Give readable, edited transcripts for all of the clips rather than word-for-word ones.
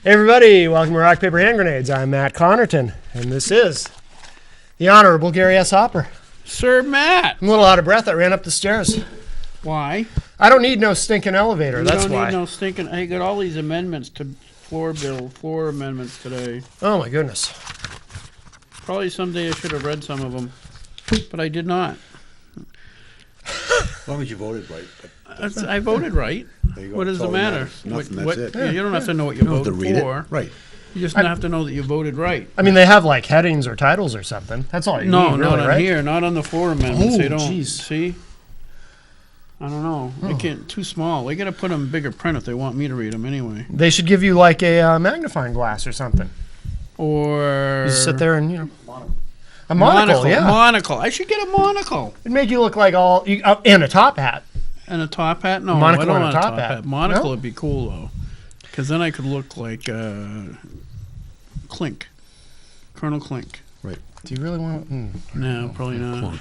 Hey everybody, welcome to Rock, Paper, Hand Grenades. I'm Matt Connerton, and this is the Honorable Gary S. Hopper. Sir Matt. I'm a little out of breath. I ran up the stairs. Why? I don't need no stinking elevator, that's why. You don't need no stinking... I got all these amendments to floor amendments today. Oh my goodness. Probably someday I should have read some of them, but I did not. As long as you voted right. I voted right. There you go. What does That's it all that matter? matters. Nothing, that's it. Yeah, you don't have to know what you don't have voted to read for. it. Right. You just have to know that you voted right. I mean, they have like headings or titles or something. That's all you No, need, not really, on right? here. Not on the floor amendments. Oh, They don't. jeez. See? I don't know. They can't. Too small. They got to put them in bigger print if they want me to read them anyway. They should give you like a magnifying glass or something. Or You just sit there and, you know. A monocle, yeah. Monocle. I should get a monocle. It'd make you look like all... and a top hat. And a top hat? No, Monocle I don't and a want a top top hat. hat. Monocle No? would be cool, though. Because then I could look like Clink. Colonel Clink. Right. Do you really want to... No, probably not.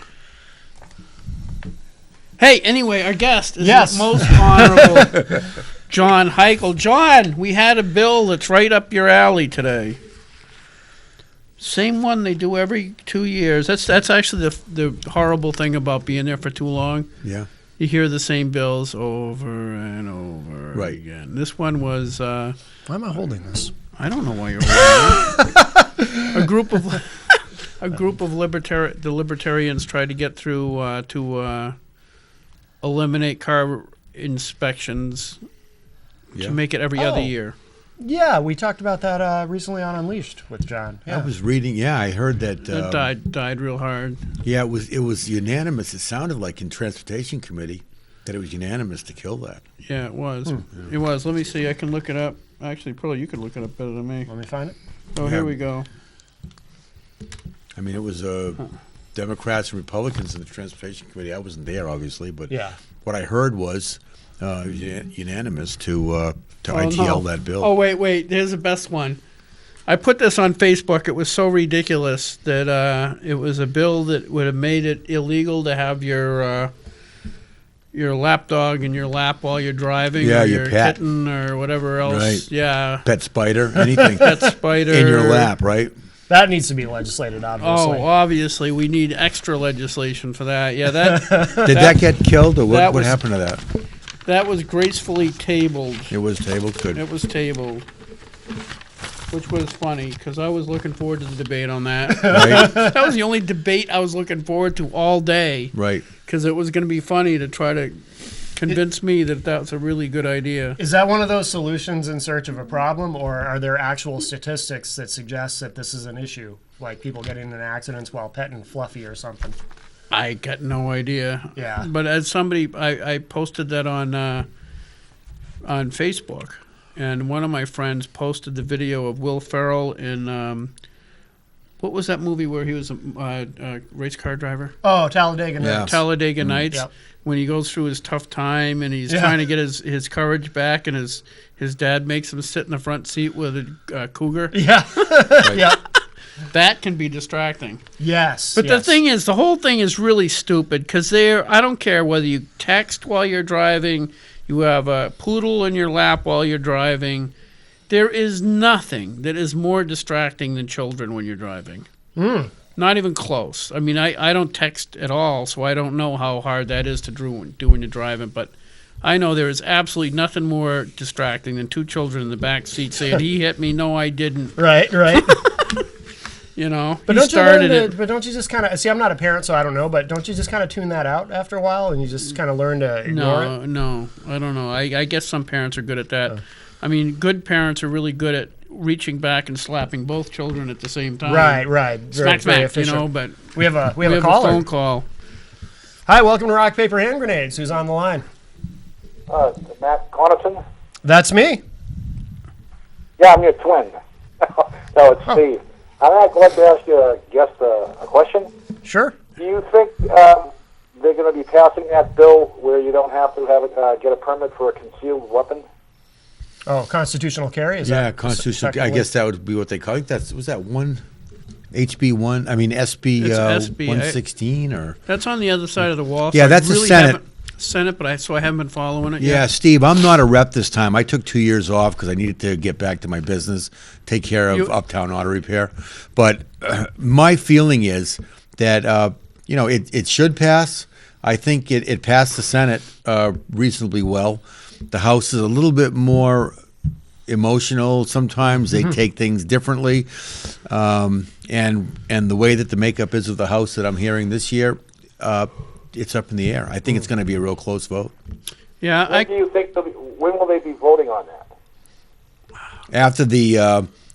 Hey, anyway, our guest is Yes. the most honorable John Heichel. John, we had a bill that's right up your alley today. Same one they do every 2 years. That's actually the horrible thing about being there for too long. Yeah. You hear the same bills over and over Right. again. This one was... Why am I holding this? I don't know why you're holding it. A group of libertarians tried to get through to eliminate car inspections Yeah. to make it every other Oh. year. Yeah, we talked about that recently on Unleashed with John. Yeah. I was reading. Yeah, I heard that. That died real hard. Yeah, it was unanimous. It sounded like in Transportation Committee that it was unanimous to kill that. Yeah, it was. It was. Let me see. I can look it up. Actually, probably you could look it up better than me. Let me find it. Oh, Yeah. here we go. I mean, it was Democrats and Republicans in the Transportation Committee. I wasn't there, obviously, but Yeah. what I heard was unanimous to Oh, ITL no. that bill. Oh, wait. Here's the best one. I put this on Facebook. It was so ridiculous that it was a bill that would have made it illegal to have your lap dog in your lap while you're driving, Yeah, or your pet. kitten or whatever else. Right. Yeah, Pet spider, anything pet spider in your lap, right? That needs to be legislated, obviously. Oh, obviously we need extra legislation for that. Yeah, that Did that get killed, or that what was- happened to that? that was gracefully tabled. It was tabled. Good. It was tabled, which was funny because I was looking forward to the debate on that. Right. That was the only debate I was looking forward to all day. Right. Because it was going to be funny to try to convince me that that's a really good idea. Is that one of those solutions in search of a problem, or are there actual statistics that suggest that this is an issue? Like people getting in accidents while petting Fluffy or something? I got no idea. Yeah. But as somebody, I posted that on Facebook, and one of my friends posted the video of Will Ferrell in what was that movie where he was a race car driver? Oh, Talladega Yeah. Nights. Talladega Nights. Yep. When he goes through his tough time and he's Yeah. trying to get his courage back, and his dad makes him sit in the front seat with a cougar. Yeah. Yeah. That can be distracting. Yes. But yes. the thing is, the whole thing is really stupid because I don't care whether you text while you're driving, you have a poodle in your lap while you're driving. There is nothing that is more distracting than children when you're driving. Not even close. I mean, I don't text at all, so I don't know how hard that is to do when you're driving. But I know there is absolutely nothing more distracting than two children in the back seat saying, "He hit me, no, I didn't." Right. Right. You know, But he don't started you it. but don't you just kind of see? I'm not a parent, so I don't know. But don't you just kind of tune that out after a while, and you just kind of learn to ignore it? No, I don't know. I guess some parents are good at that. I mean, good parents are really good at reaching back and slapping both children at the same time. Right. Very, Smack, very you efficient. know. But We have a we have a caller. phone call. Hi, welcome to Rock Paper Hand Grenades. Who's on the line? Matt Connerton? That's me. Yeah, I'm your twin. No, it's Steve. I'd like to ask you a question. Sure. Do you think they're going to be passing that bill where you don't have to have get a permit for a concealed weapon? Oh, constitutional carry? Is Yeah, that constitutional. I technically- guess that would be what they call it. Was that one? HB 1. I mean SB It's SB, 116 or That's on the other side of the wall. Yeah, so I that's the really Senate. haven't- Senate, but I haven't been following it Yeah, yet. Steve, I'm not a rep this time. I took 2 years off because I needed to get back to my business, take care of You- Uptown Auto Repair. But my feeling is that, it should pass. I think it passed the Senate reasonably well. The House is a little bit more emotional. Sometimes they take things differently. And the way that the makeup is of the House that I'm hearing this year, it's up in the air. I think it's going to be a real close vote. Yeah, When do you think, when will they be voting on that? After the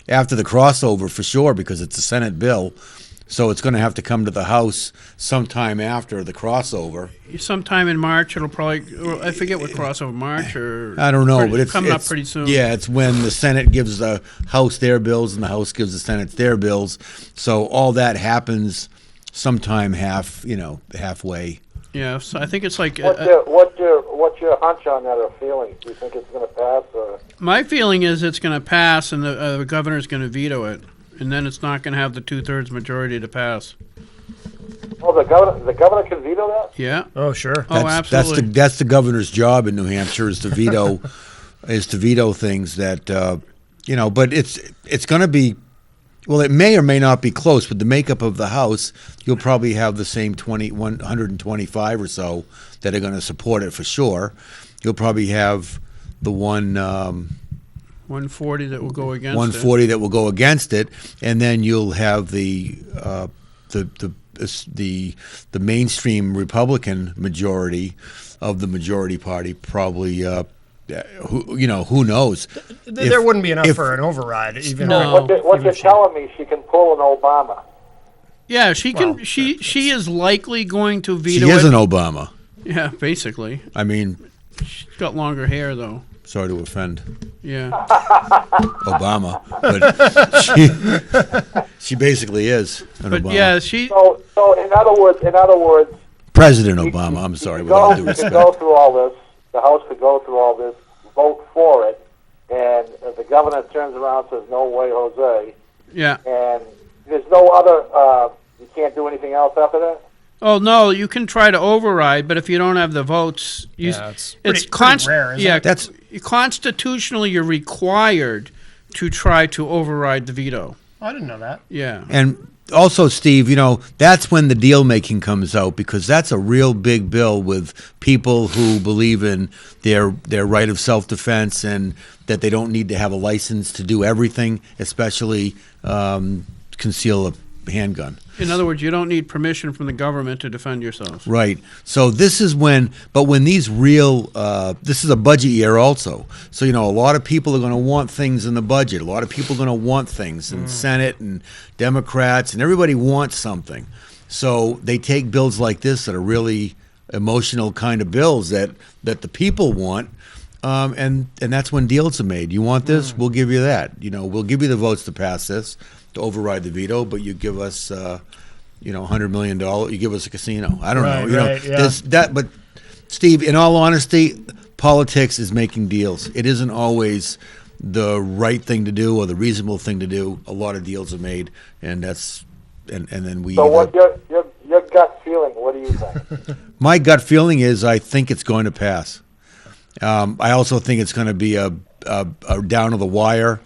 crossover, for sure, because it's a Senate bill, so it's going to have to come to the House sometime after the crossover. sometime in March, it'll probably, I forget what crossover, March or. I don't know, pretty- but it's coming up it's- pretty soon. Yeah, it's when the Senate gives the House their bills and the House gives the Senate their bills. So all that happens sometime halfway. Yeah, so I think it's like, What's your hunch on that or feeling? Do you think it's going to pass or? my feeling is it's going to pass and the governor's going to veto it. And then it's not going to have the 2/3 majority to pass. Oh, the governor can veto that? Yeah. Oh, sure. Oh, absolutely. That's the governor's job in New Hampshire is to veto things that But it's going to be. Well, it may or may not be close, but the makeup of the House, you'll probably have the same 125 or so that are going to support it for sure. You'll probably have the 140 that will go against 140 that will go against it, and then you'll have the mainstream Republican majority of the majority party probably. Who knows? There wouldn't be enough if- for an override, even. No. What you're telling me, she can pull an Obama. Yeah, she can. Well, she is likely going to She veto is it. an Obama. Yeah, basically. I mean, She's got longer hair though. sorry to offend Yeah. Obama, but she basically is an But Obama. yeah, she. So in other words, President Obama. I'm sorry, with all due you could respect. go through all this. The House could go through all this, vote for it, and the governor turns around and says, "No way, Jose," Yeah. and there's no other. You can't do anything else after that. Oh no, you can try to override, but if you don't have the votes, Yeah, it's pretty rare, isn't yeah, it? That's- constitutionally you're required to try to override the veto. I didn't know that. Yeah. And also, Steve, that's when the deal making comes out because that's a real big bill with people who believe in their right of self defense and that they don't need to have a license to do everything, especially conceal a handgun. In other words, you don't need permission from the government to defend yourself. Right. So this is when these this is a budget year also. So, a lot of people are going to want things in the budget. A lot of people are going to want things in Senate and Democrats and everybody wants something. So they take bills like this that are really emotional kind of bills that the people want. And that's when deals are made. You want this? We'll give you that. We'll give you the votes to pass this, to override the veto, but you give us, $100 million. You give us a casino. I don't know. Right, yeah. There's that. But Steve, in all honesty, politics is making deals. It isn't always the right thing to do or the reasonable thing to do. A lot of deals are made, and then we. So what your gut feeling? What do you think? My gut feeling is I think it's going to pass. I also think it's going to be a down to the wire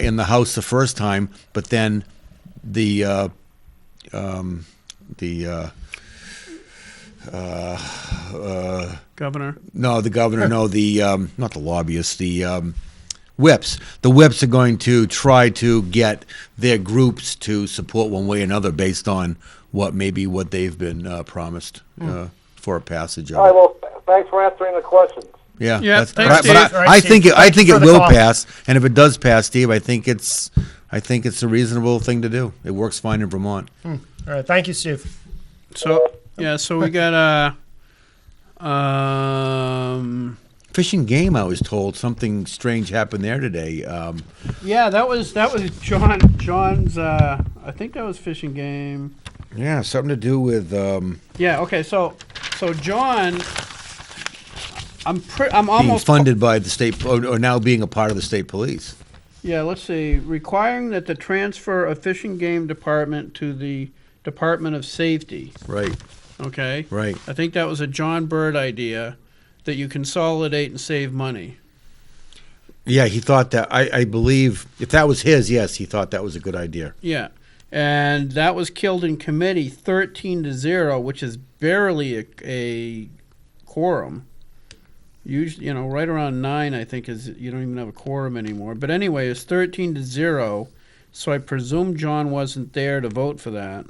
in the House the first time, but then the Governor. no, the governor, no, the not the lobbyists, the whips. The whips are going to try to get their groups to support one way or another based on what they've been promised for a passage of All right. it. Well, thanks for answering the questions. Yeah, Yeah, that's- thanks, but I, Steve. All right, I Steve, think it thanks for the will call. pass, and if it does pass, Steve, I think it's a reasonable thing to do. It works fine in Vermont. All right, thank you, Steve. So yeah, so we got Fish and Game, I was told something strange happened there today. yeah, that was John's I think that was Fish and Game. Yeah, something to do with. Yeah, okay, so John I'm Being almost funded by the state, or now being a part of the state police. Yeah, let's see. Requiring that the transfer of Fish and Game Department to the Department of Safety. Right. Okay? Right. I think that was a John Bird idea, that you consolidate and save money. Yeah, he thought that. I believe if that was his, yes, he thought that was a good idea. Yeah. And that was killed in committee 13-0, which is barely a quorum. Usually, right around 9, I think, is you don't even have a quorum anymore. But anyway, it's 13-0, so I presume John wasn't there to vote for that.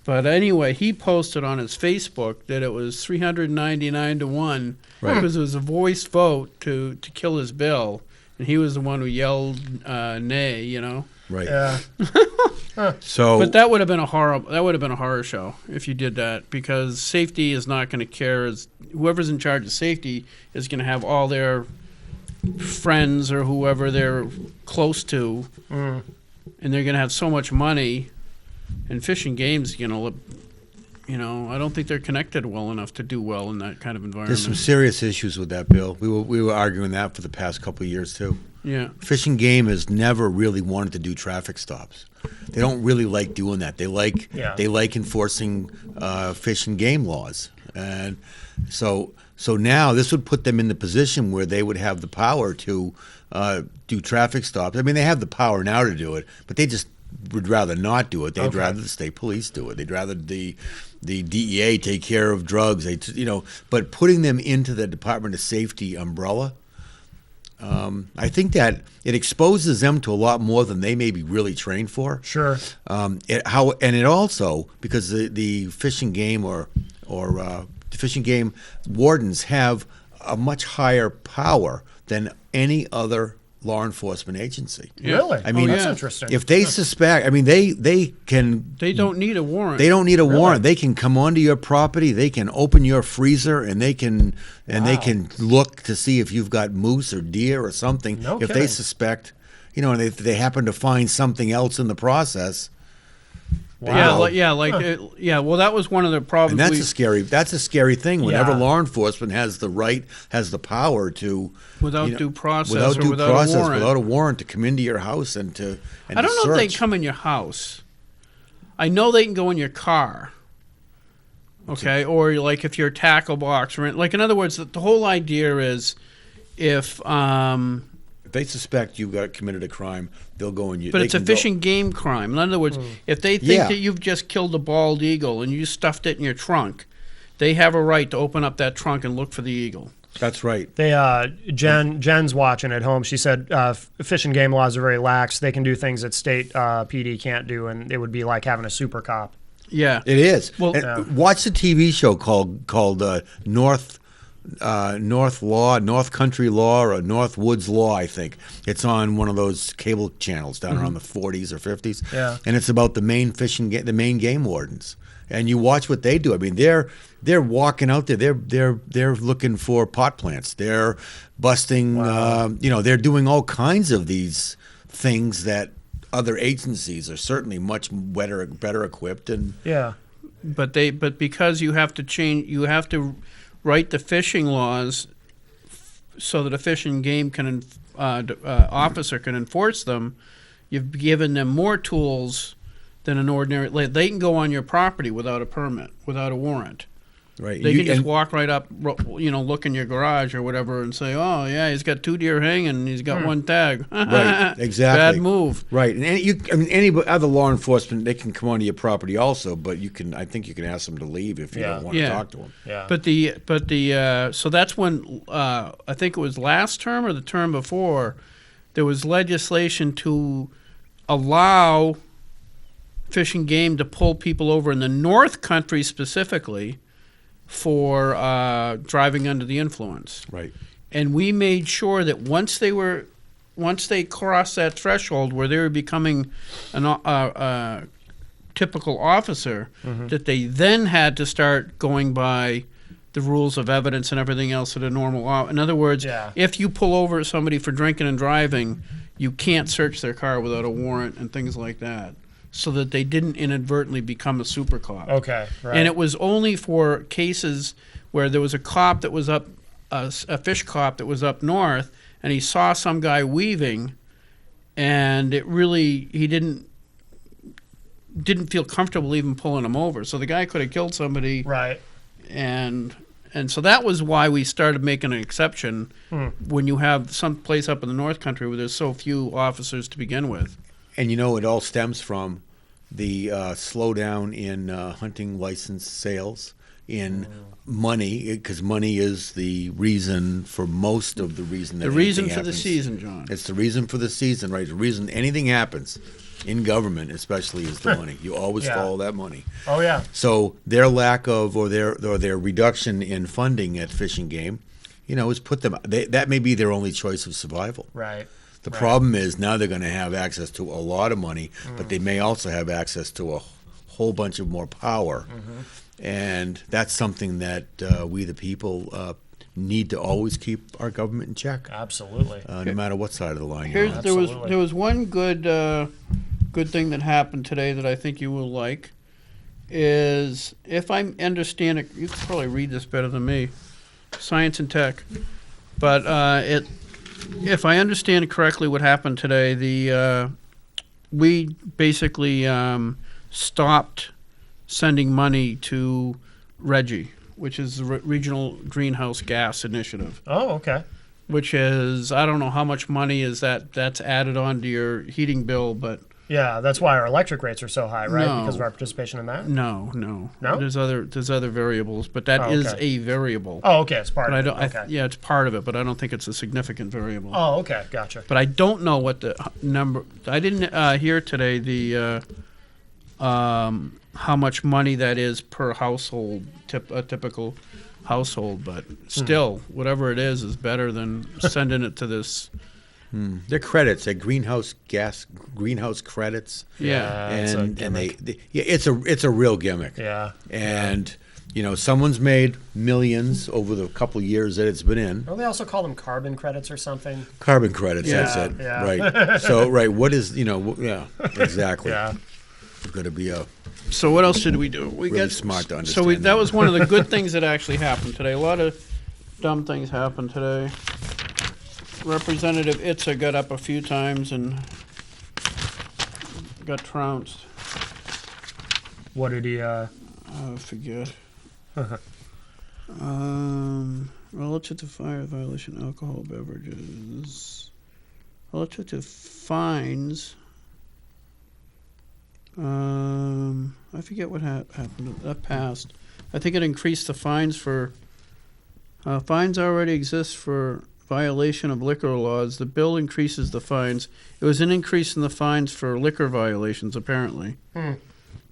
But anyway, he posted on his Facebook that it was 399-1 because it was a voice vote to kill his bill, and he was the one who yelled nay. Right. Yeah. So, But that would have been a horror show if you did that, because safety is not going to care. Whoever's in charge of safety is going to have all their friends or whoever they're close to, and they're going to have so much money. And Fish and Game's, I don't think they're connected well enough to do well in that kind of environment. there's some serious issues with that bill. We were arguing that for the past couple of years too. Yeah. Fish and Game has never really wanted to do traffic stops. They don't really like doing that. They like enforcing fish and game laws, and so now this would put them in the position where they would have the power to do traffic stops. I mean, they have the power now to do it, but they just would rather not do it. They'd rather the state police do it. They'd rather the DEA take care of drugs. But putting them into the Department of Safety umbrella, I think that it exposes them to a lot more than they may be really trained for. Sure. It also, because the Fish and Game or the Fish and Game wardens have a much higher power than any other law enforcement agency. Really? I mean, that's interesting. If they suspect, I mean, they can. They don't need a warrant. They don't need a warrant. They can come onto your property. They can open your freezer, and they can look to see if you've got moose or deer or something. No if they kidding. suspect, and if they happen to find something else in the process. Wow. Well, that was one of the problems. And that's a scary thing. Whenever Yeah. law enforcement has the power to Without due process without or due without a process, warrant. without a warrant to come into your house and to I don't to know if they search. come in your house. I know they can go in your car. Okay, or like if you're a tackle box, or in other words, the whole idea is if If they suspect you've got committed a crime, they'll go in you. but they it's a can go- fish and game crime. In other words, if they think Yeah. that you've just killed a bald eagle and you stuffed it in your trunk, they have a right to open up that trunk and look for the eagle. That's right. They Jen's watching at home. She said fish and game laws are very lax. They can do things that state PD can't do, and it would be like having a super cop. Yeah. It is. Well- And Yeah. watch the TV show called North Country Law or North Woods Law. I think it's on one of those cable channels down around the 40s or 50s. Yeah. And it's about the main the main game wardens. And you watch what they do. I mean, they're walking out there. They're looking for pot plants. They're busting. They're doing all kinds of these things that other agencies are certainly much better equipped. And Yeah. But because you have to write the fishing laws so that a fish and game officer can enforce them. You've given them more tools than an ordinary. They can go on your property without a permit, without a warrant. right, They can just and- walk right up, look in your garage or whatever, and say, "Oh yeah, he's got 2 deer hanging, and he's got one tag." Right, exactly. Bad move. Right, and any other law enforcement, they can come onto your property also, but I think you can ask them to leave if you Yeah. don't want to Yeah. talk to them. Yeah. But so that's when I think it was last term or the term before, there was legislation to allow Fish and Game to pull people over in the North Country specifically for driving under the influence. Right. And we made sure that once they crossed that threshold where they were becoming a typical officer, that they then had to start going by the rules of evidence and everything else that a normal. In other words, Yeah. if you pull over somebody for drinking and driving, you can't search their car without a warrant and things like that, so that they didn't inadvertently become a super cop. Okay. Right. And it was only for cases where there was a cop that was up, a fish cop that was up north, and he saw some guy weaving, and he didn't didn't feel comfortable even pulling them over. So the guy could have killed somebody, Right. and so that was why we started making an exception when you have some place up in the North Country where there's so few officers to begin with. And you know, it all stems from the slowdown in hunting license sales, in money, because money is the reason for most of the reason that The reason anything for the happens. season, John. It's the reason for the season, right? The reason anything happens in government, especially, is the money. You always Yeah. follow that money. Oh yeah. So their lack of, or their reduction in funding at Fish and Game, has put them. That may be their only choice of survival. Right. The Right. problem is now they're going to have access to a lot of money, but they may also have access to a whole bunch of more power, and that's something that we, the people, need to always keep our government in check, Absolutely. no matter what side of the line you're Here's, on. Absolutely. there was one good thing that happened today that I think you will like. Is if I understand it, you can probably read this better than me, science and tech, but if I understand it correctly, what happened today, we basically stopped sending money to RGGI, which is the Regional Greenhouse Gas Initiative, Oh, okay. which is, I don't know how much money is that's added on to your heating bill, but Yeah, that's why our electric rates are so high, right? No. Because of our participation in that. no. No? There's other variables, but that Oh, is okay. a variable. Oh, okay. It's part But I of don't. it. Okay. Yeah, it's part of it, but I don't think it's a significant variable. Oh, okay. Gotcha. But I don't know what the number. I didn't hear today the how much money that is per household, a typical household. But still, whatever it is better than sending it to this. They're credits, they're greenhouse credits, Yeah, it's a and gimmick. it's a real gimmick. Yeah. And someone's made millions over the couple years that it's been in. Well, they also call them carbon credits or something. Carbon credits, Yeah, that's it. yeah. Right. So, right, what is, yeah, exactly. Yeah. You've got to be a, So what else did we do? We Really got smart to So understand that that. was one of the good things that actually happened today. A lot of dumb things happened today. Representative Itza got up a few times and got trounced. What did he? I forget. Relative to fire violation, alcohol beverages. Relative to fines. I forget what happened. That passed. I think it increased the fines for. Fines already exist for violation of liquor laws. The bill increases the fines. It was an increase in the fines for liquor violations, apparently.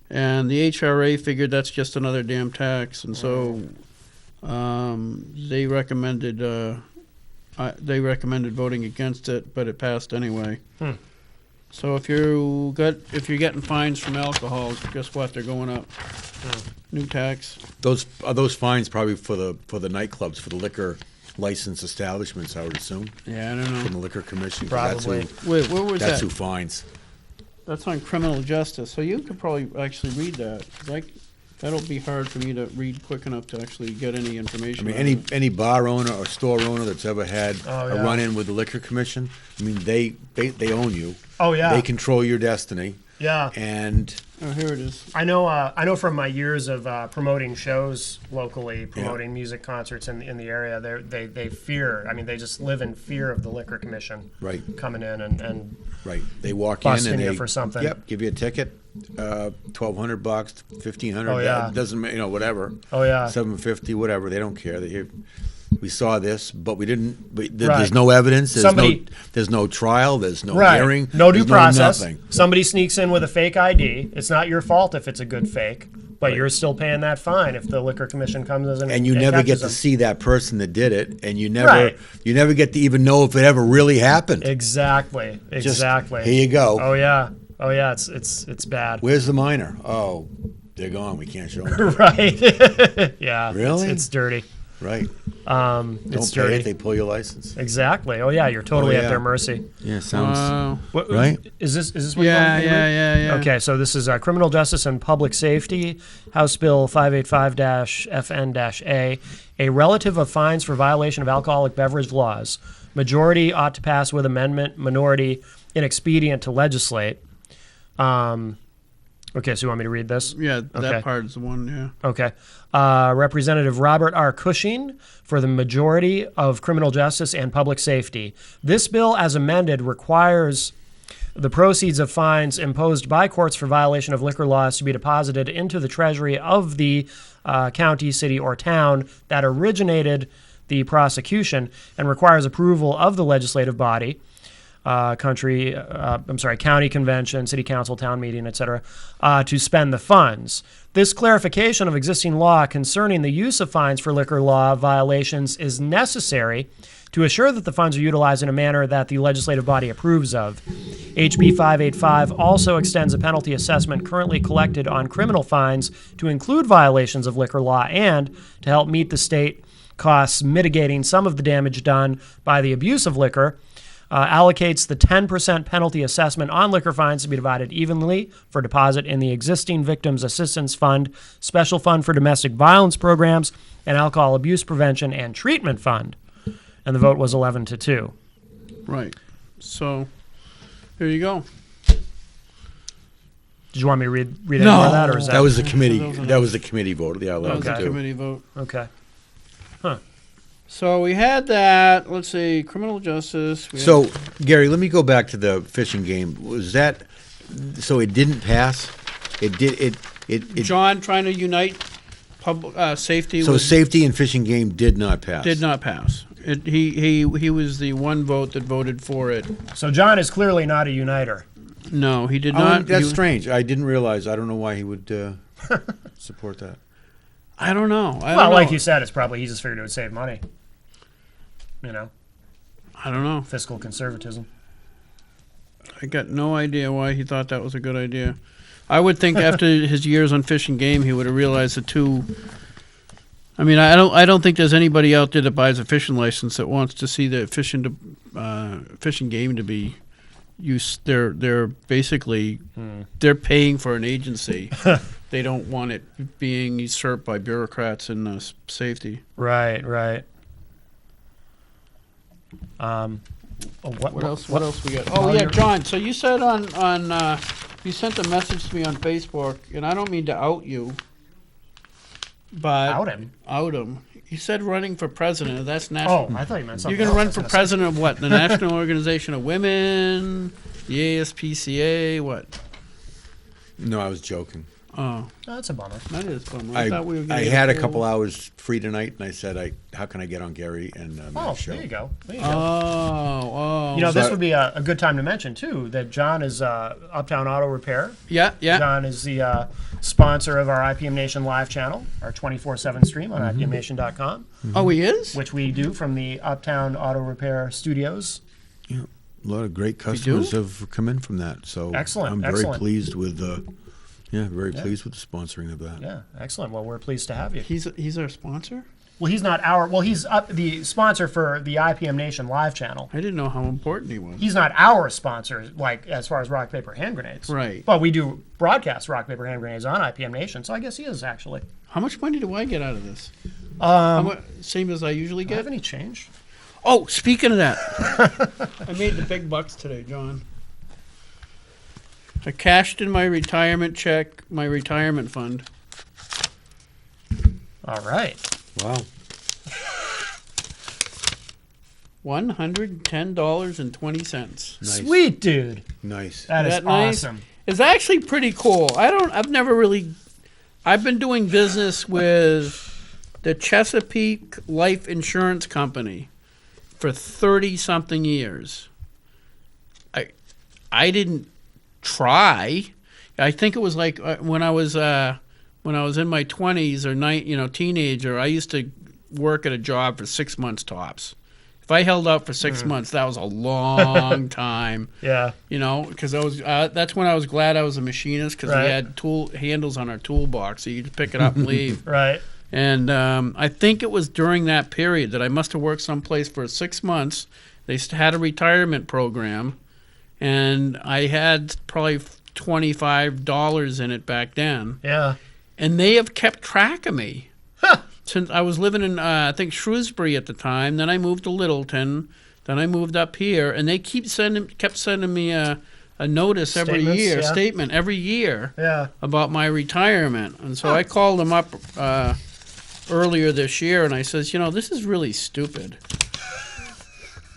And the HRA figured that's just another damn tax, and so they recommended voting against it, but it passed anyway. So if you're getting fines from alcohol, guess what? They're going up. New tax. those fines probably for the nightclubs, for the liquor license establishments, I would assume, Yeah, I don't from know. the liquor commission. 'Cause Probably. Wait, where was That's that? who fines. That's on criminal justice. So you could probably actually read that. That'll be hard for me to read quick enough to actually get any I information. mean, on it. any bar owner or store owner that's ever had Oh, a yeah. run-in with the liquor commission, I mean, they own you. Oh yeah. They control your destiny, Yeah. and Oh, here it is. I know from my years of promoting shows locally, promoting music concerts in the area. They fear. I mean, they just live in fear of the liquor commission right, coming in and right. They walk in Busting and you they for something. Yep, give you a ticket, $1,200, $1,500. Oh, yeah. Doesn't whatever. oh yeah. $750, whatever. They don't care. We saw this, but we didn't. Right. There's no evidence. Somebody- There's no trial. There's no Right. hearing. No due there's process. nothing. Somebody sneaks in with a fake ID. It's not your fault if it's a good fake, but you're still paying that fine if the liquor commission comes in And you never get catches to them. see that person that did it, and you never Right. get to even know if it ever really happened. Exactly. Just, Exactly. here you go. Oh yeah. Oh yeah. It's bad. Where's the minor? Oh, they're gone. We can't show them. Right. Yeah. Really? It's dirty. Right. It's Don't pay dirty. it. They pull your license. Exactly. Oh yeah. You're totally Oh, at yeah. their mercy. Yeah, sounds Wow. What, right. Is this what Yeah, you want me to read? yeah. Okay, so this is Criminal Justice and Public Safety, House Bill 585-FN-A, a relative of fines for violation of alcoholic beverage laws. Majority ought to pass with amendment, minority inexpedient to legislate. Okay, so you want me to read this? Yeah, Okay. that part is the one. Yeah. Okay. Representative Robert R. Cushing for the majority of criminal justice and public safety. This bill, as amended, requires the proceeds of fines imposed by courts for violation of liquor laws to be deposited into the treasury of the county, city, or town that originated the prosecution, and requires approval of the legislative body, county convention, city council, town meeting, etc., to spend the funds. This clarification of existing law concerning the use of fines for liquor law violations is necessary to assure that the funds are utilized in a manner that the legislative body approves of. HB 585 also extends a penalty assessment currently collected on criminal fines to include violations of liquor law and to help meet the state costs mitigating some of the damage done by the abuse of liquor. Allocates the 10% penalty assessment on liquor fines to be divided evenly for deposit in the existing Victims Assistance Fund, Special Fund for Domestic Violence Programs, and Alcohol Abuse Prevention and Treatment Fund. And the vote was 11-2. Right. So, here you go. Did you want me to read any more of that, or is that? That was the committee. That was the committee vote. Yeah, That was a 11-2. committee vote. Okay. So we had that. Let's see, criminal justice. We So, Gary, let me go back to the fishing game. Was that so? It didn't pass. It did. It John trying to unite public safety. so was, safety and fishing game did not pass. did not pass. He was the one vote that voted for it. So John is clearly not a uniter. No, he did Oh, not. that's he- strange. I didn't realize. I don't know why he would support that. I don't know. I Well, don't like know. you said, it's probably he just figured it would save money. You know, I don't know. fiscal conservatism. I got no idea why he thought that was a good idea. I would think after his years on Fish and Game, he would have realized the two. I mean, I don't think there's anybody out there that buys a fishing license that wants to see the fishing game to be used. They're basically they're paying for an agency. They don't want it being usurped by bureaucrats and safety. Right. What else? What else we got? Oh yeah, John. So you said on you sent a message to me on Facebook, and I don't mean to out you, but Out him? Out him. You said running for president. That's national. Oh, I thought you meant something. You're going to else. run I for was gonna say. president of what? The National Organization of Women, the ASPCA. What? No, I was joking. Oh, Oh, that's a bummer. that is fun. I thought we were. Gonna I get had a full- couple hours free tonight, and I said, how can I get on Gary and Oh, Matt's show? there you go. Oh. You know, So this I- would be a good time to mention too that John is Uptown Auto Repair. Yeah. John is the sponsor of our IPM Nation live channel, our 24/7 stream on IPMNation.com, Oh, he is. which we do from the Uptown Auto Repair studios. A lot of great do? customers have come in from that. So Excellent, I'm very excellent. pleased with pleased with the sponsoring of that. Yeah, excellent. Well, we're pleased to have you. He's our sponsor. Well, he's not he's the sponsor for the IPM Nation live channel. I didn't know how important he was. He's not our sponsor, like as far as rock, paper, hand grenades. Right. But we do broadcast rock, paper, hand grenades on IPM Nation, so I guess he is actually. How much money do I get out of this? Same as I usually Do you have get. any change? Oh, speaking of that, I made the big bucks today, John. I cashed in my retirement check, my retirement fund. All right. Wow. $110.20. Nice. Sweet dude. Nice. That is That nice? awesome. It's actually pretty cool. I've been doing business with the Chesapeake Life Insurance Company for 30-something years. I didn't try. I think it was like when I was in my 20s or teenager, I used to work at a job for 6 months tops. If I held out for 6 months, that was a long time. Yeah. Because I was that's when I was glad I was a machinist, because Right. we had tool handles on our toolbox, so you could pick it up and leave. Right. And I think it was during that period that I must have worked someplace for 6 months. They had a retirement program, and I had probably $25 in it back then. Yeah. And they have kept track of me. Since I was living in, I think, Shrewsbury at the time. Then I moved to Littleton. Then I moved up here, and they kept sending me a a notice every Statements, year, yeah. statement every year Yeah. about my retirement. And so I called him up earlier this year, and I says, this is really stupid.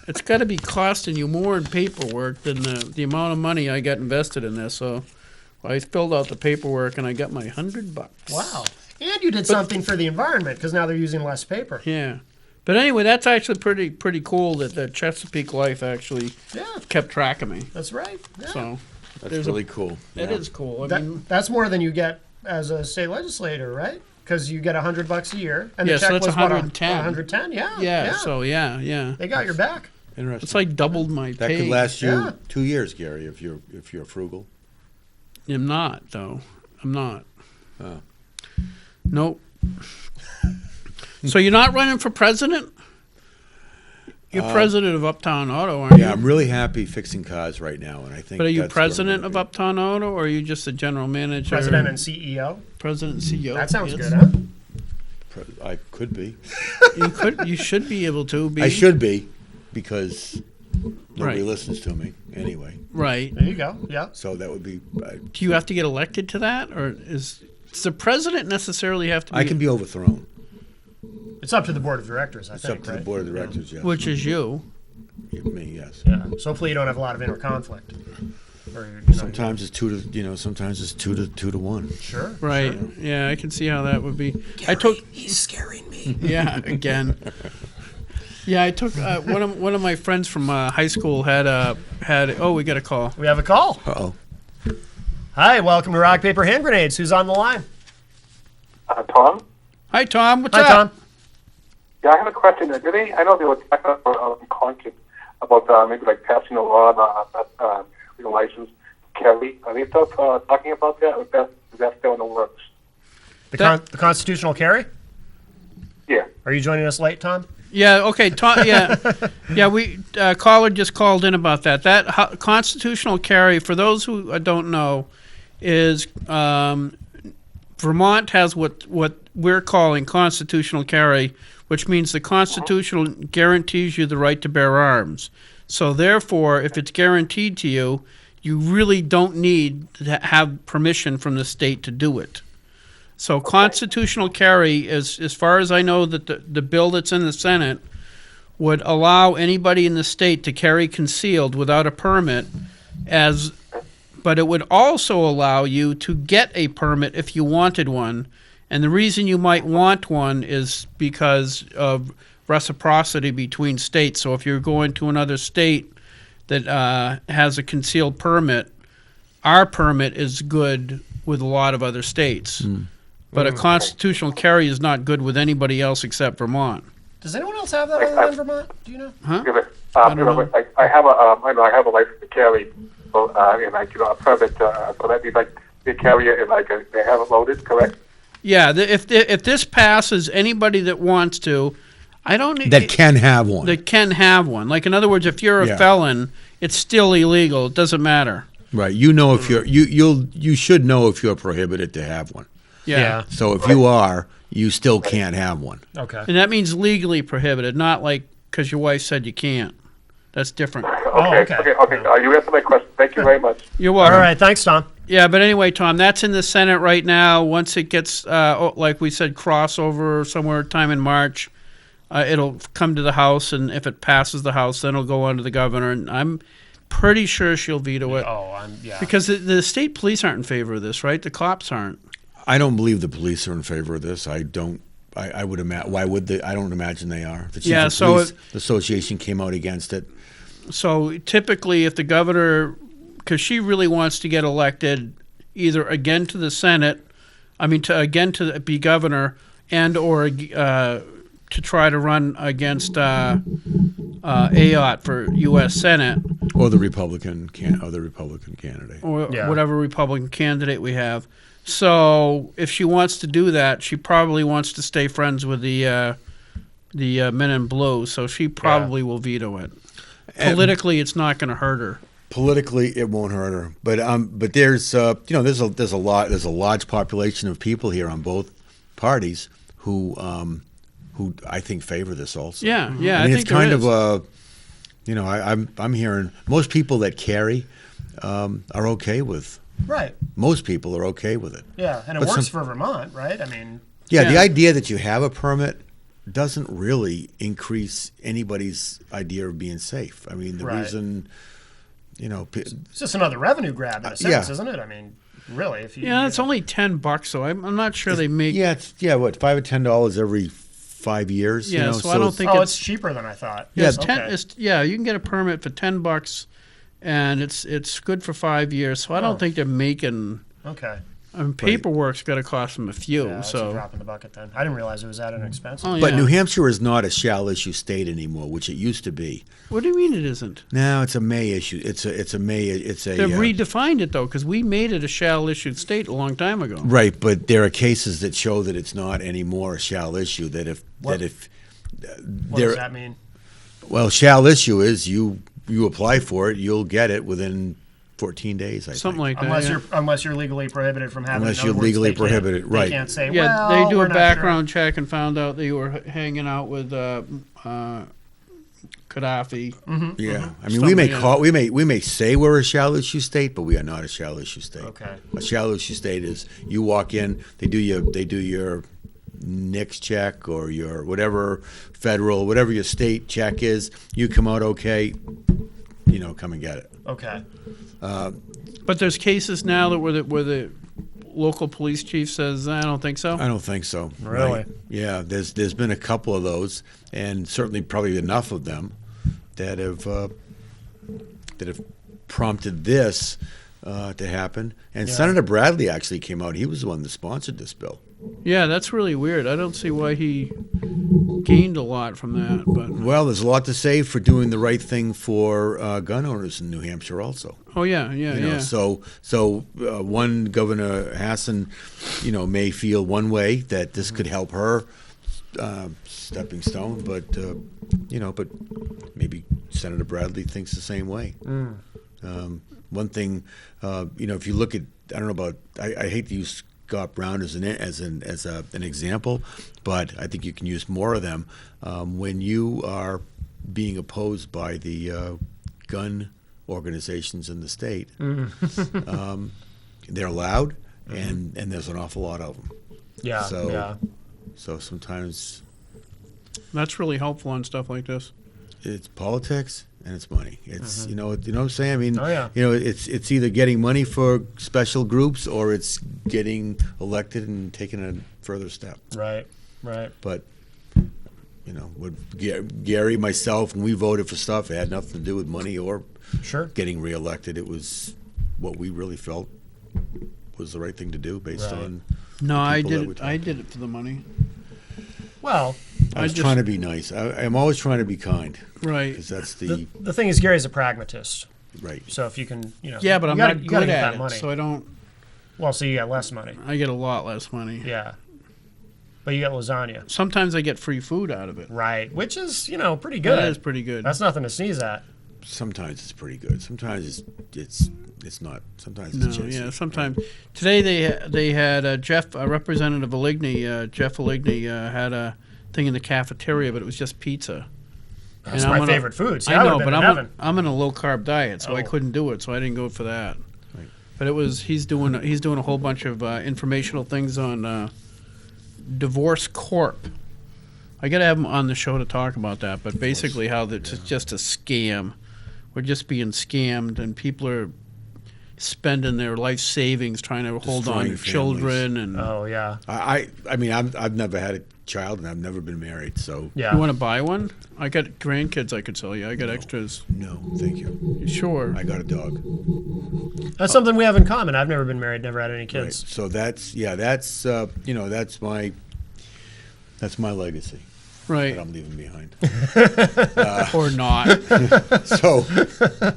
It's got to be costing you more in paperwork than the amount of money I got invested in this. So I filled out the paperwork, and I got my $100. Wow. And you did something for the environment because now they're using less paper. Yeah. But anyway, that's actually pretty cool that the Chesapeake Life actually Yeah, kept track of me. that's right. Yeah. So That's There's really cool. it Yeah. is cool. I mean, That's more than you get as a state legislator, right? Because you get $100 a year, and Yeah, the so check that's was what, 110. 110. Yeah. yeah, so yeah. they got your back. Interesting. It's like doubled my that pay. could last you Yeah. 2 years, Gary, if you're frugal. I'm not, though. I'm not. Oh. Nope. So you're not running for president? You're president of Uptown Auto, aren't Yeah, you? I'm really happy fixing cars right now, and I think. But are you that's where I'm president gonna of be. Uptown Auto, or are you just the general manager? President and CEO. President and CEO. That sounds yes. good, huh? I could be. You should be able to be. I should be, because nobody Right. listens to me anyway. Right. There you go. Yeah. So that would be. Do you have to get elected to that, or does the president necessarily have to be? I can be overthrown. It's up to the board of directors, I It's think, up to right? the board of directors. Yes. Which is you. Me, yes. Yeah. So hopefully you don't have a lot of inner conflict. Or, you know, Sometimes it's sometimes it's two to one. Sure. Right. Yeah, I can see how that would be. I took. He's scaring me. Yeah, again. Yeah, I took one of my friends from high school had. Oh, we got a call. We have a call. Uh-oh. Hi, welcome to Rock Paper Hand Grenades. Who's on the line? Tom? Hi, Tom. What's Hi, up? Tom. Yeah, I have a question. I know they were talking about maybe like passing a law on license carry. Are they still talking about that? Or is that still in the works? The constitutional carry? Yeah. Are you joining us late, Tom? Yeah. Okay. Tom. Yeah. Yeah. We caller just called in about that. That constitutional carry, for those who don't know, is Vermont has what we're calling constitutional carry, which means the Constitution guarantees you the right to bear arms. So therefore, if it's guaranteed to you, you really don't need to have permission from the state to do it. So constitutional carry is, as far as I know, that the bill that's in the Senate would allow anybody in the state to carry concealed without a permit, but it would also allow you to get a permit if you wanted one. And the reason you might want one is because of reciprocity between states. So if you're going to another state that has a concealed permit, our permit is good with a lot of other states. But a constitutional carry is not good with anybody else except Vermont. Does anyone else have that other than Vermont? Do you know? Huh? Yeah, but, I don't know. I have a license to carry, and a permit. So that'd be like the carrier, and they have it loaded, correct? Yeah, if this passes, anybody that wants to, I don't need That can have one. that can have one. Like, in other words, if you're a Yeah. felon, it's still illegal. It doesn't matter. Right. You know if you should know if you're prohibited to have one. Yeah. So if you are, you still can't have one. Okay. And that means legally prohibited, not like because your wife said you can't. That's different. okay. Okay. You answered my question. Thank you very much. You're All welcome. right. Thanks, Tom. Yeah, but anyway, Tom, that's in the Senate right now. Once it gets, like we said, crossover somewhere time in March, it'll come to the House, and if it passes the House, then it'll go on to the governor. And I'm pretty sure she'll veto it Yeah. because the state police aren't in favor of this, right? The cops aren't. I don't believe the police are in favor of this. I don't. I would imagine. Why would they? I don't imagine they are. The Chief Yeah, of so Police Association came out against it. So typically, if the governor, because she really wants to get elected either again to the Senate, to be governor, and or to try to run against Ayotte for U.S. Senate, Or the Republican candidate. or Yeah. whatever Republican candidate we have. So if she wants to do that, she probably wants to stay friends with the men in blue. So she probably will veto it. Politically, it's not going to hurt her. Politically, it won't hurt her, but there's there's a large population of people here on both parties who I think favor this also. Yeah, yeah. I mean, think it's kind there of is. I'm hearing most people that carry are okay with. Right. Most people are okay with it. Yeah, and it But works some- for Vermont, right? I mean, Yeah, the Yeah. idea that you have a permit doesn't really increase anybody's idea of being safe. I mean, the Right. reason, it's just another revenue grab in a sense, yeah. isn't it? I mean, really, if you Yeah, it's only $10, though. I'm not sure they make. yeah, it's what $5 or $10 every 5 years. Yeah, so I don't think it's cheaper than I thought. Yeah, Yes, okay. you can get a permit for $10, and it's good for 5 years. So I don't think they're making. Okay. Paperwork's got to cost them a few. Yeah, that's a so drop in the bucket then. I didn't realize it was that inexpensive. Oh, But yeah. New Hampshire is not a shall issue state anymore, which it used to be. What do you mean it isn't? Now it's a may issue. It's a may. It's a They've redefined it though, because we made it a shall issued state a long time ago. right. But there are cases that show that it's not anymore a shall issue. That if What? that if What does that mean? well, shall issue is you apply for it, you'll get it within 14 days. I Something think. like that. Unless you're legally prohibited from having. Unless in you're other words, legally they can't- prohibited, right. They can't say. Yeah, well, they do we're a not background check and found out that you were hanging out with Gaddafi. Yeah, I mean, Something, we may yeah. call we may say we're a shall issue state, but we are not a shall issue state. Okay. A shall issue state is you walk in, they do your NICS check or your whatever federal, whatever your state check is. You come out okay, come and get it. Okay. But there's cases now that where the local police chief says, I don't think so. I don't think so. Really? Right? Yeah, there's been a couple of those, and certainly probably enough of them that have prompted this to happen. And Yeah. Senator Bradley actually came out. He was the one that sponsored this bill. Yeah, that's really weird. I don't see why he gained a lot from that. But Well, there's a lot to say for doing the right thing for gun owners in New Hampshire, also. oh yeah. So one Governor Hassan, may feel one way that this could help her stepping stone, but but maybe Senator Bradley thinks the same way. One thing, if you look at, I don't know about, I hate to use Scott Brown as an example, but I think you can use more of them when you are being opposed by the gun organizations in the state. They're loud, and there's an awful lot of them. Yeah. So, yeah. so sometimes That's really helpful on stuff like this. it's politics and it's money. It's you know what I'm saying. I mean, Oh, yeah. it's either getting money for special groups or it's getting elected and taking a further step. Right. Right. But with Gary, myself, when we voted for stuff, it had nothing to do with money or Sure. getting reelected. It was what we really felt was the right thing to do based Right. on. No, the I people that did we it. talked I to. did it for the money. Well, I was just- trying to be nice. I'm always trying to be kind Right. because that's the thing is, Gary's a pragmatist. right. So if you can, Yeah, but you I'm gotta- not you gotta good get at that it, money. so I don't. Well, so you get less money. I get a lot less money. Yeah. But you get lasagna. Sometimes I get free food out of it. Right. Which is, pretty good. That is pretty good. That's nothing to sneeze at. Sometimes it's pretty good. Sometimes it's not. Sometimes it's No, just yeah. Sometimes today they had Jeff, Representative Aligny, Jeff Aligny had a thing in the cafeteria, but it was just pizza. That's And my I'm on a- favorite food. See, I I know, would've but been in heaven. I'm in a low carb diet, so I Oh. couldn't do it. So I didn't go for that. Right. But he's doing a whole bunch of informational things on Divorce Corp. I got to have him on the show to talk about that. But basically, how it's just a scam. We're just being scammed, and people are spending their life savings trying to hold on to Destroying children. And Oh, yeah. I mean, I've never had a child and I've never been married, so Yeah. you want to buy one? I got grandkids. I could sell you. I got extras. no, thank you. Sure. I got a dog. That's something we have in common. I've never been married, never had any Right. kids. So that's that's my legacy Right. that I'm leaving behind. Or not. So, but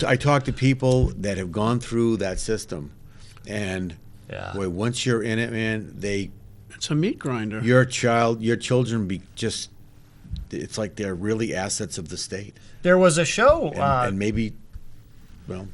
I talk to people that have gone through that system, and Yeah. boy, once you're in it, man, It's a meat grinder. your children it's like they're really assets of the state, There was a show. and maybe, well,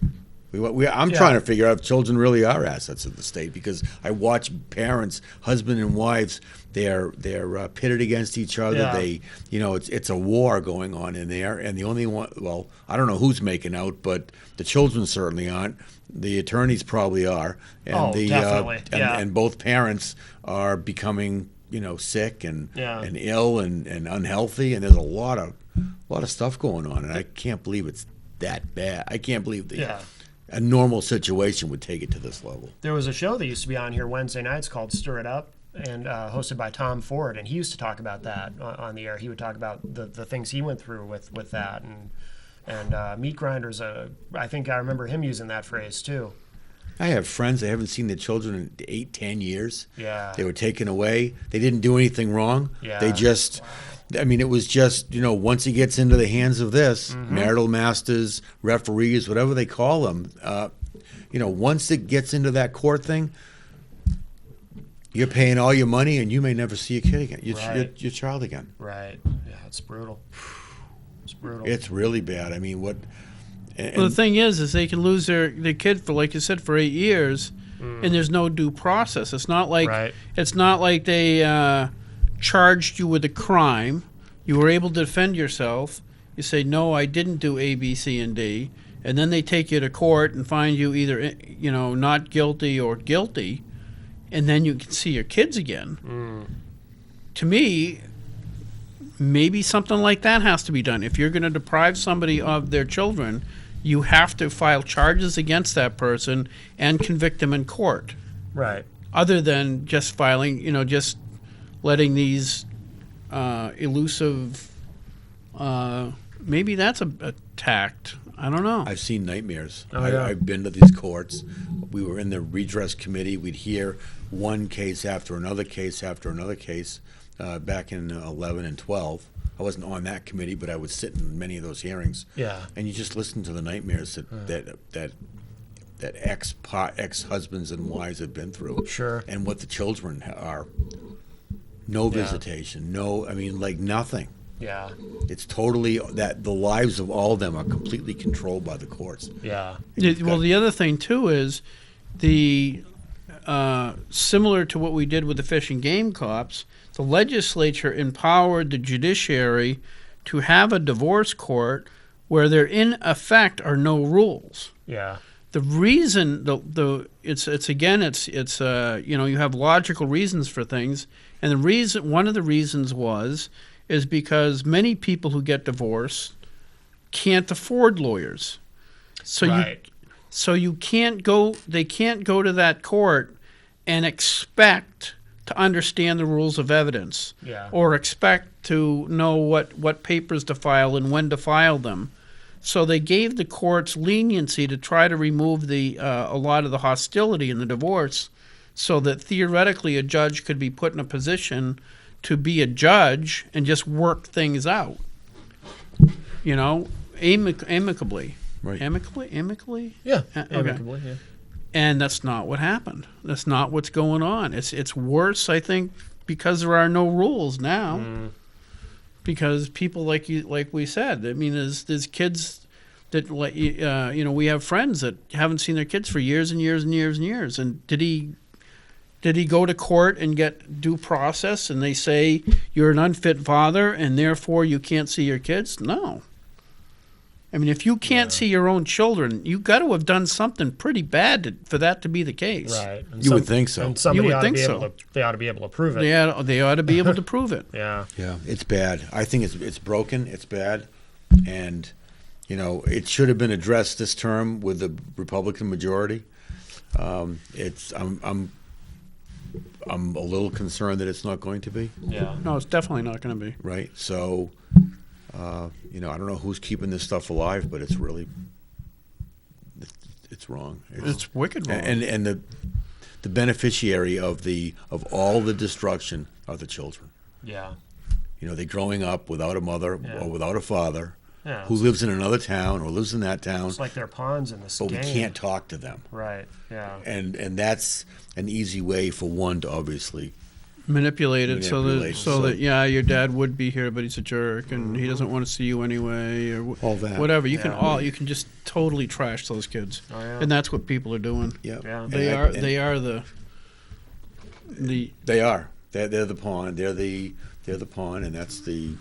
I'm trying to figure out if children really are assets of the state, because I watch parents, husband and wives, they're pitted against each other. Yeah. They, it's a war going on in there, and the only one, well, I don't know who's making out, but the children certainly aren't. The attorneys probably are, and definitely. And both parents are becoming, sick and ill and unhealthy, and there's a lot of stuff going on, and I can't believe it's that bad. I can't believe a normal situation would take it to this level. There was a show that used to be on here Wednesday nights called Stir It Up, and hosted by Tom Ford, and he used to talk about that on the air. He would talk about the things he went through with that, and meat grinders. I think I remember him using that phrase too. I have friends that haven't seen their children in 8-10 years. Yeah. They were taken away. They didn't do anything wrong. Yeah. They just, it was just, once he gets into the hands of this, marital masters, referees, whatever they call them, once it gets into that court thing, you're paying all your money and you may never see your kid again, your child again. Right. Yeah, it's brutal. It's brutal. It's really bad. I mean, Well, the thing is they can lose their kid for, like you said, for 8 years, and there's no due process. It's not like they charged you with a crime. You were able to defend yourself. You say, no, I didn't do A, B, C, and D, and then they take you to court and find you either not guilty or guilty, and then you can see your kids again. To me, maybe something like that has to be done. If you're going to deprive somebody of their children, you have to file charges against that person and convict them in court. Right. Other than just filing, just letting these elusive, maybe that's a tact. I don't know. I've seen nightmares. Oh, yeah. I've been to these courts. We were in the redress committee. We'd hear one case after another case after another case back in 11 and 12. I wasn't on that committee, but I would sit in many of those hearings. Yeah. And you just listen to the nightmares that ex-husbands and wives have been through. Sure. And what the children are. No visitation. Nothing. Yeah. It's totally that the lives of all of them are completely controlled by the courts. Yeah. Well, the other thing too is similar to what we did with the fish and game cops, the legislature empowered the judiciary to have a divorce court where there in effect are no rules. Yeah. The reason you have logical reasons for things, and one of the reasons is because many people who get divorced can't afford lawyers. So they can't go to that court and expect to understand the rules of evidence, or expect to know what papers to file and when to file them. So they gave the courts leniency to try to remove a lot of the hostility in the divorce, so that theoretically a judge could be put in a position to be a judge and just work things out, amicably. Right. Amicably? Yeah. Okay. Amicably, yeah. And that's not what happened. That's not what's going on. It's worse, I think, because there are no rules now. Because people like we said, I mean, there's kids that we have friends that haven't seen their kids for years and years and years and years. And did he go to court and get due process and they say you're an unfit father and therefore you can't see your kids? No. I mean, if you can't see your own children, you've got to have done something pretty bad for that to be the case. Right. And You would think so. And somebody You would ought think to be so. able to, they ought to be able to prove it. They ought to be able to prove it. Yeah. Yeah, it's bad. I think it's broken. It's bad, and it should have been addressed this term with the Republican majority. I'm a little concerned that it's not going to be. Yeah. No, it's definitely not going to be. Right. So, I don't know who's keeping this stuff alive, but it's really it's wrong. It's wicked wrong. And the beneficiary of all the destruction are the children. Yeah. They're growing up without a mother or without a father Yeah. who lives in another town or lives in that town, It's like they're pawns in this but game. we can't talk to them. Right. Yeah. And that's an easy way for one to obviously manipulated so that Manipulated, so- yeah, your dad would be here, but he's a jerk and he doesn't want to see you anyway, or All that. whatever. You can just totally trash those kids, Oh, yeah. and that's what people are doing. Yeah. Yeah. They And are and they are the They are. They're the pawn. They're the pawn, and that's the.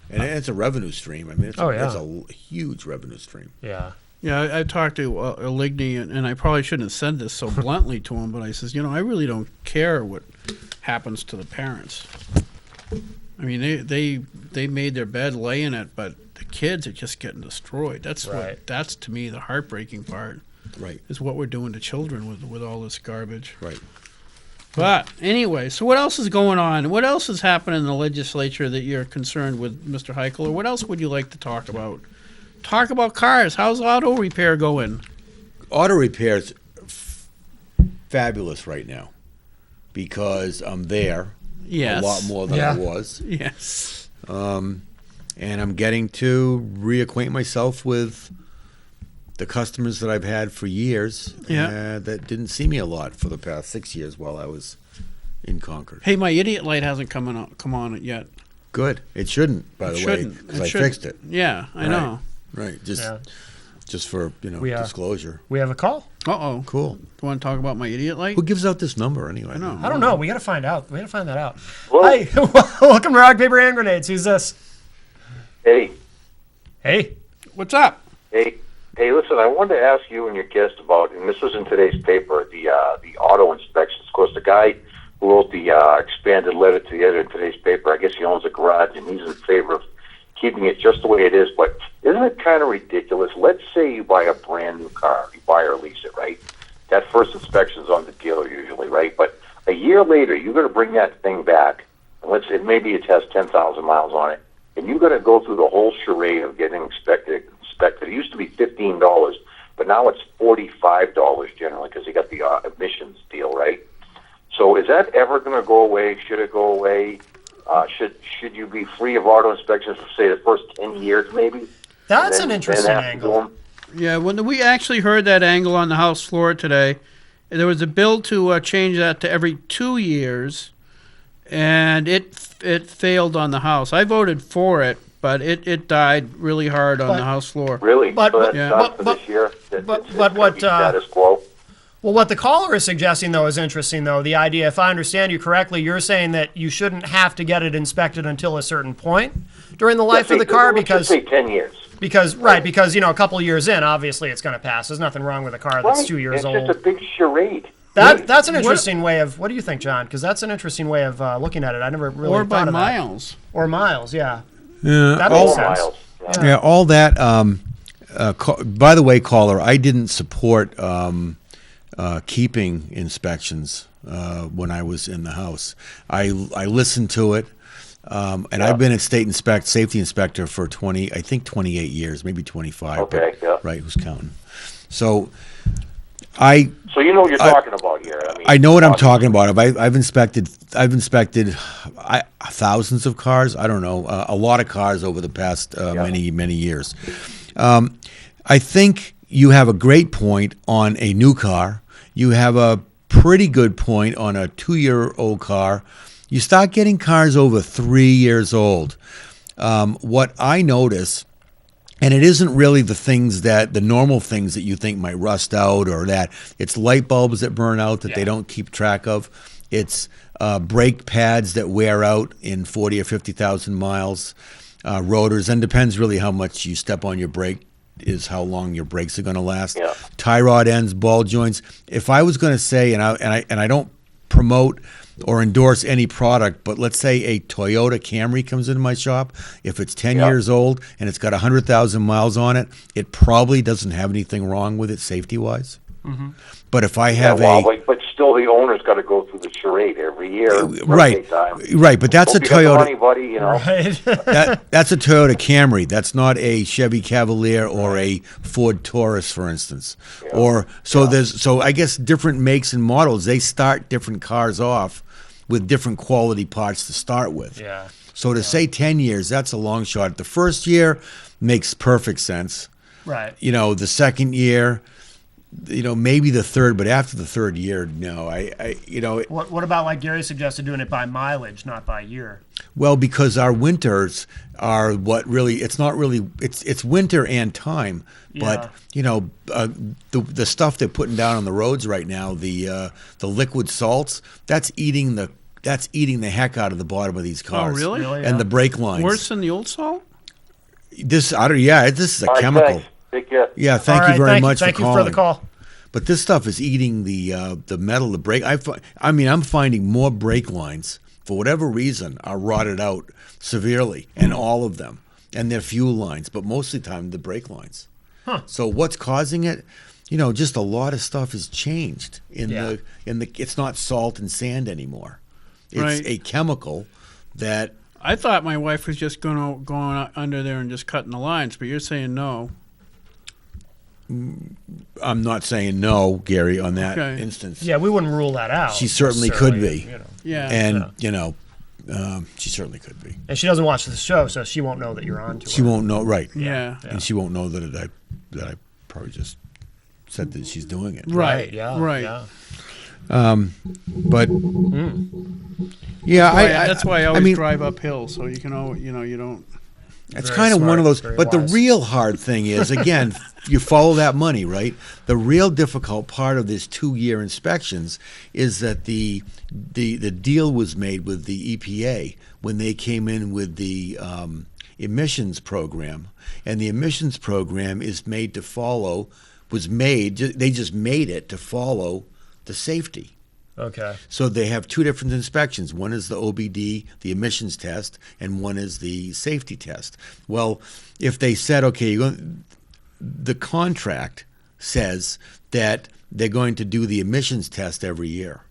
And it's a revenue stream. I mean, it's, Oh, yeah. it's a huge revenue stream. Yeah. Yeah, I talked to Ligny, and I probably shouldn't have said this so bluntly to him, but I says, I really don't care what happens to the parents. I mean, they made their bed, lay in it, but the kids are just getting destroyed. Right. That's to me the heartbreaking part, Right. is what we're doing to children with all this garbage. Right. But anyway, so what else is going on? What else is happening in the legislature that you're concerned with, Mr. Heichel? Or what else would you like to talk about? Talk about cars. How's auto repair going? Auto repairs fabulous right now because I'm there Yes. a lot more than Yeah. I was, Yes. and I'm getting to reacquaint myself with the customers that I've had for years Yeah. that didn't see me a lot for the past 6 years while I was in Concord. Hey, my idiot light hasn't come on yet. Good. It shouldn't, by It the way, shouldn't. because It I shouldn't. fixed it. Yeah, I Right. know. Right. Yeah. Just for We, disclosure. We have a call. Uh-oh. Cool. Do you want to talk about my idiot light? Who gives out this number anyway? I know. I don't know. We got to find out. We got to find that out. Whoa. Hi. Welcome to Rock, Paper, and Grenades. Who's this? Hey, Hey. What's up? hey, listen, I wanted to ask you and your guest about, and this was in today's paper, the auto inspections. Of course, the guy who wrote the expanded letter to the editor in today's paper, I guess he owns a garage, and he's in favor of keeping it just the way it is. But isn't it kind of ridiculous? Let's say you buy a brand new car, you buy or lease it, right? That first inspection's on the dealer usually, right? But a year later, you're going to bring that thing back, and maybe it has 10,000 miles on it, and you're going to go through the whole charade of getting inspected. It used to be $15, but now it's $45 generally because you got the emissions deal, right? So is that ever going to go away? Should it go away? Should you be free of auto inspections for, say, the first 10 years maybe? That's And an then interesting have to do angle. 'em? Yeah, when we actually heard that angle on the House floor today, there was a bill to change that to every 2 years, and it failed on the House. I voted for it, but it died really hard on But- the House floor. Really? But- so that's but- done but- for but- this year? but It's what, gonna be status quo? Well, what the caller is suggesting, though, is interesting, though. The idea, if I understand you correctly, you're saying that you shouldn't have to get it inspected until a certain point during the life of the car Let's just say 10 years. because a couple years in, obviously, it's going to pass. There's nothing wrong with a car that's Right. 2 years it's old. just a big charade. That's an interesting way of. What do you think, John? Because that's an interesting way of looking at it. I never really Or thought by of that. miles. Or miles, yeah. Yeah. That all, makes sense. Miles. Yeah. yeah, all that. By the way, caller, I didn't support keeping inspections when I was in the House. I listened to it, and I've been a safety inspector for 28 years, maybe 25. Okay, but, yeah. Right, who's counting? So I So you know what you're talking about here. I know what I'm talking about. I've inspected thousands of cars. I don't know, a lot of cars over the past many years. I think you have a great point on a new car. You have a pretty good point on a 2-year-old car. You start getting cars over 3 years old. What I notice, and it isn't really the normal things that you think might rust out or that it's light bulbs that burn out that they don't keep track of. It's brake pads that wear out in 40 or 50,000 miles, rotors, and depends really how much you step on your brake is how long your brakes are going to last. Yeah. Tie rod ends, ball joints. If I was going to say, and I don't promote or endorse any product, but let's say a Toyota Camry comes into my shop. If it's 10 years old and it's got 100,000 miles on it, it probably doesn't have anything wrong with it safety-wise. Mm-hmm. But if I have but still, the owner's got to go through the charade every year. right, but that's a Hope you got the Toyota. money, buddy. You know. Right. That's a Toyota Camry. That's not a Chevy Cavalier or a Ford Taurus, for instance. So I guess different makes and models, they start different cars off with different quality parts to start with. Yeah. So to say 10 years, that's a long shot. The first year makes perfect sense. Right. The second year, maybe the third, but after the third year, no. What about, like Gary suggested, doing it by mileage, not by year? Well, because our winters are what really, it's not really, it's winter and time, but the stuff they're putting down on the roads right now, the liquid salts, that's eating the heck out of the bottom of these cars. Oh, really? And the brake lines. Worse than the old salt? This is a All right, chemical. thanks. Take care. Yeah, All thank right, you very much Thank for you calling. for the call. But this stuff is eating the metal, the brake. I'm finding more brake lines, for whatever reason, are rotted out severely, and all of them, and their fuel lines, but most of the time the brake lines. Huh. So what's causing it? Just a lot of stuff has changed it's not salt and sand anymore. It's Right. a chemical that I thought my wife was just going under there and just cutting the lines, but you're saying no. I'm not saying no, Gary, on that Okay. instance. Yeah, we wouldn't rule that out. She certainly could necessarily, be. Yeah. And she certainly could be. And she doesn't watch the show, so she won't know that you're on to She her. won't know, right? Yeah. And she won't know that I probably just said that she's doing it. Right. Yeah. Right. Yeah. But yeah, That's why I always drive uphill, so you can, you don't. it's Very kind of one smart, of those. very But wise. the real hard thing is, again, you follow that money, right? The real difficult part of this 2-year inspections is that the deal was made with the EPA when they came in with the emissions program, and the emissions program is made to follow. They just made it to follow the safety. Okay. So they have two different inspections. One is the OBD, the emissions test, and one is the safety test. Well, if they said, okay, the contract says that they're going to do the emissions test every year.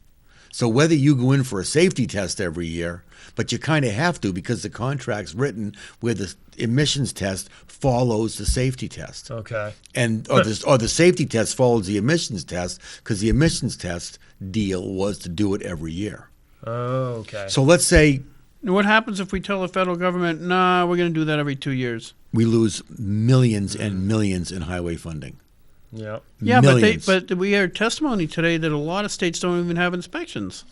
So whether you go in for a safety test every year, but you kind of have to because the contract's written where the emissions test follows the safety test. Okay. Or the safety test follows the emissions test because the emissions test deal was to do it every year. Oh, okay. So let's say What happens if we tell the federal government, nah, we're going to do that every 2 years? we lose millions and millions in highway funding. Yep. Yeah, Millions. but we heard testimony today that a lot of states don't even have inspections.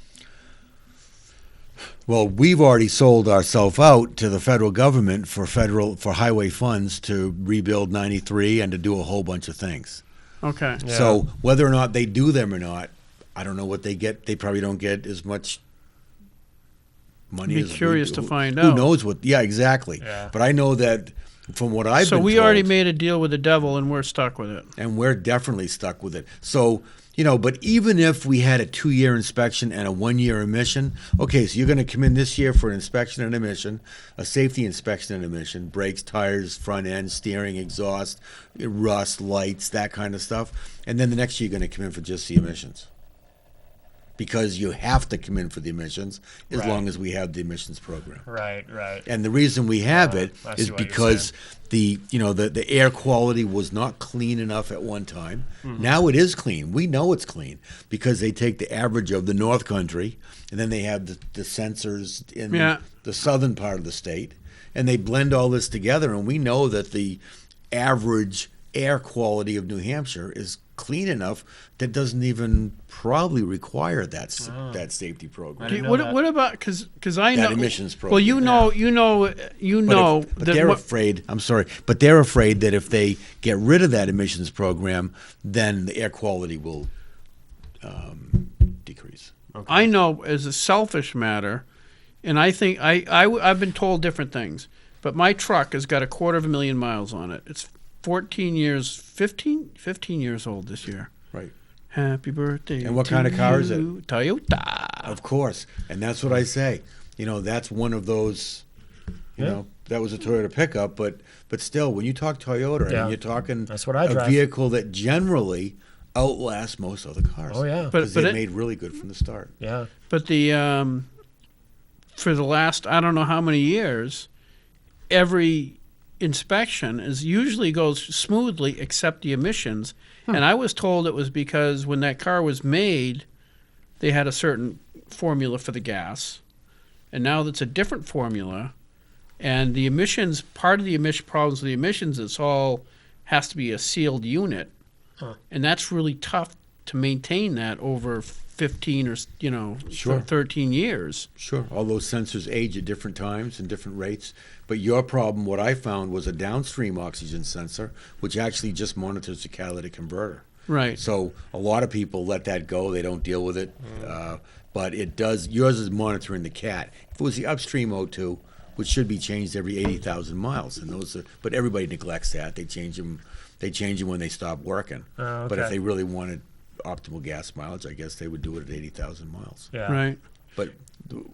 Well, we've already sold ourselves out to the federal government for highway funds to rebuild 93 and to do a whole bunch of things. Okay. Yeah. So whether or not they do them or not, I don't know what they get. They probably don't get as much money. Be as curious to find Who out. knows what? Yeah, exactly. Yeah. But I know that from what I've So been we told, already made a deal with the devil, and we're stuck with it. and we're definitely stuck with it. So, but even if we had a 2-year inspection and a 1-year emission, okay, so you're going to come in this year for an inspection and emission, a safety inspection and emission, brakes, tires, front end, steering, exhaust, rust, lights, that kind of stuff. And then the next year you're going to come in for just the emissions. Because you have to come in for the emissions as Right. long as we have the emissions program. Right. And the reason we have it I is see what you're because the air quality was not clean enough at one time. Mm-hmm. Now it is clean. We know it's clean because they take the average of the North Country and then they have the sensors in Yeah. the southern part of the state and they blend all this together and we know that the average air quality of New Hampshire is clean enough that doesn't even probably require that safety program. didn't know that. What about because I know That emissions Well, program. you know But that they're what- afraid. I'm sorry, but they're afraid that if they get rid of that emissions program, then the air quality will decrease. I know as a selfish matter, and I think I've been told different things, but my truck has got 250,000 miles on it. It's 15 years old this year. Right. Happy birthday. And what to kind of car is it? you. Toyota. Of course, and that's what I say. That's one of those. That was a Toyota pickup, but still, when you talk Toyota, Yeah. and you're talking That's what I a drive. vehicle that generally outlasts most other cars. Oh, yeah. because But they it- made really good from the start. Yeah. But the for the last I don't know how many years, every inspection usually goes smoothly except the emissions. And I was told it was because when that car was made, they had a certain formula for the gas, and now that's a different formula. And the emissions, part of the emission problems with the emissions, it's all has to be a sealed unit. and that's really tough to maintain that over 15 or Sure. 13 years. Sure. All those sensors age at different times and different rates. But your problem, what I found, was a downstream oxygen sensor, which actually just monitors the catalytic converter. Right. So a lot of people let that go. They don't deal with it. But it does. Yours is monitoring the cat. If it was the upstream O2, which should be changed every 80,000 miles, and those are, but everybody neglects that. They change them. They change them when they stop working. Oh, But if okay. they really wanted optimal gas mileage, I guess they would do it at 80,000 miles. Yeah. Right. But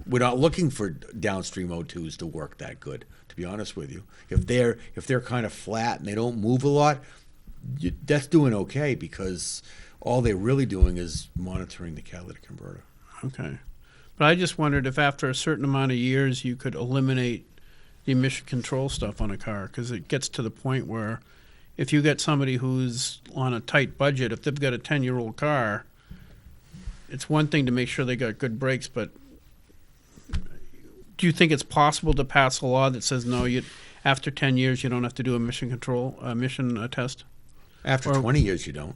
we're not looking for downstream O2s to work that good, to be honest with you. If they're kind of flat and they don't move a lot, that's doing okay, because all they're really doing is monitoring the catalytic converter. Okay. But I just wondered if after a certain amount of years you could eliminate the emission control stuff on a car, because it gets to the point where if you get somebody who's on a tight budget, if they've got a 10-year-old car, it's one thing to make sure they got good brakes, but do you think it's possible to pass a law that says no, after 10 years you don't have to do emission test? After Or- 20 years, you don't.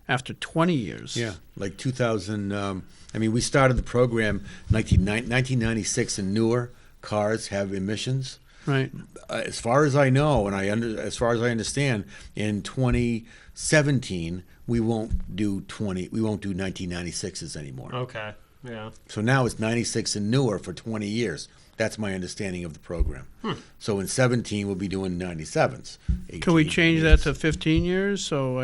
After 20 years? Yeah, like 2000. We started the program 1996, and newer cars have emissions. Right. As far as I know, and as far as I understand, in 2017 we won't do 1996s anymore. Okay. Yeah. So now it's 96 and newer for 20 years. That's my understanding of the program. So in 17 we'll be doing 97s. Could we 18, change that to 15 years? So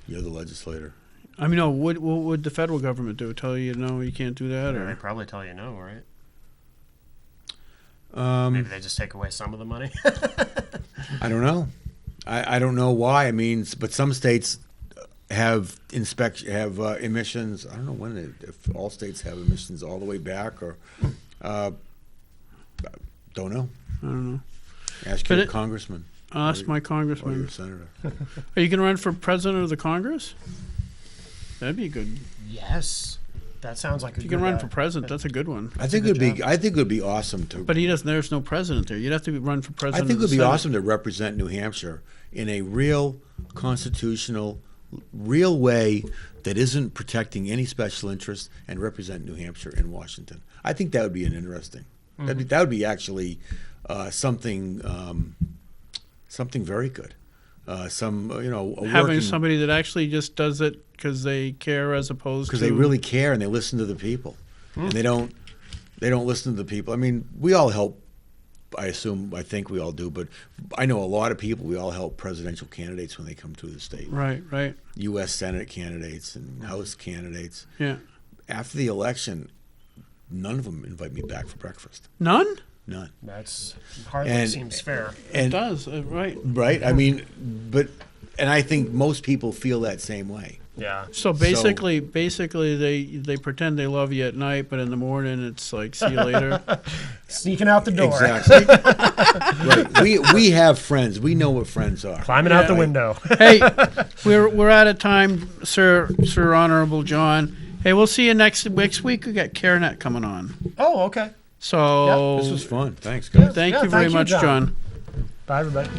You're the legislator. no, what would the federal government do? Tell you no, you can't do that? They Or probably tell you no, right? Um, Maybe they just take away some of the money. I don't know. I don't know why. But some states have emissions. I don't know if all states have emissions all the way back, or don't know. I don't know. Ask But your it- congressman I'll ask my or your congressman. senator. Are you going to run for president of the Congress? That'd be good. Yes. That sounds like a If you can good, run for president, that's a good one. I think good it would be awesome to. But he doesn't. There's no president there. You'd have to run for I president. think it of would the be Senate. awesome to represent New Hampshire in a real constitutional, real way that isn't protecting any special interest, and represent New Hampshire in Washington. I think that would be an interesting. That would be actually something very good. Having somebody that actually just does it because they care, as opposed to because they really care and they listen to the people, and they don't listen to the people. We all help. I think we all do, but I know a lot of people. We all help presidential candidates when they come to the state. Right. U.S. Senate candidates and House candidates. Yeah. After the election, none of them invite me back for breakfast. None? None. That's hardly And- seems fair. It And does. Right. right, and I think most people feel that same way. Yeah. So basically, they pretend they love you at night, but in the morning it's like, see you later. Sneaking out the door. Exactly. Right. We have friends. We know what friends are. Climbing out the window. Hey, we're out of time, Sir Honorable John. Hey, we'll see you next week. We got CareNet coming on. Oh, okay. So This was fun. Thanks, guys. thank Yeah, you very thank you, much, John. John. Bye, everybody.